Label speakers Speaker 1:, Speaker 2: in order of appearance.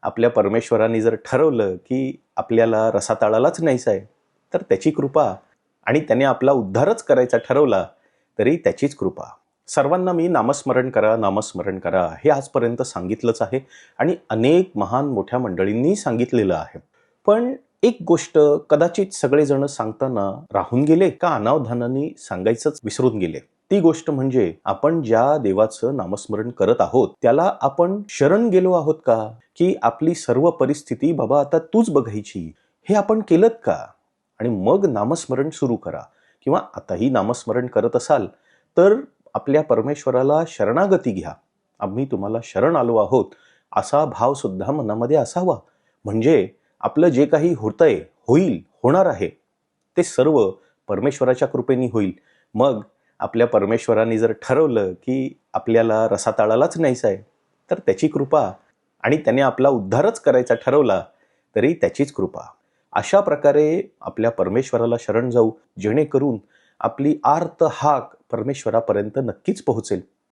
Speaker 1: आपल्या परमेश्वराने जर ठरवलं की आपल्याला रसातळालाच न्यायचं आहे, तर त्याची कृपा, आणि त्याने आपला उद्धारच करायचा ठरवला तरी त्याचीच कृपा. सर्वांना मी नामस्मरण करा, नामस्मरण करा हे आजपर्यंत सांगितलंच आहे आणि अनेक महान मोठ्या मंडळींनी सांगितलेलं आहे. पण एक गोष्ट कदाचित सगळेजण सांगताना राहून गेले का अनावधानाने सांगायचंच विसरून गेले. ती गोष्ट म्हणजे आपण ज्या देवाचं नामस्मरण करत आहोत त्याला आपण शरण गेलो आहोत का, की आपली सर्व परिस्थिती बाबा आता तूच बघायची हे आपण केलंत का, आणि मग नामस्मरण सुरू करा. किंवा आताही नामस्मरण करत असाल तर आपल्या परमेश्वराला शरणागती घ्या. आम्ही तुम्हाला शरण आलो आहोत असा भाव सुद्धा मनामध्ये असावा. म्हणजे आपलं जे काही होतंय, होईल, होणार आहे ते सर्व परमेश्वराच्या कृपेने होईल. मग आपल्या परमेश्वराने जर ठरवलं की आपल्याला रसातळालाच न्यायचं आहे, तर त्याची कृपा, आणि त्याने आपला उद्धारच करायचा ठरवला तरी त्याचीच कृपा. अशा प्रकारे आपल्या परमेश्वराला शरण जाऊ, जेणेकरून आपली आर्त हाक परमेश्वरापर्यंत नक्कीच पोहोचेल.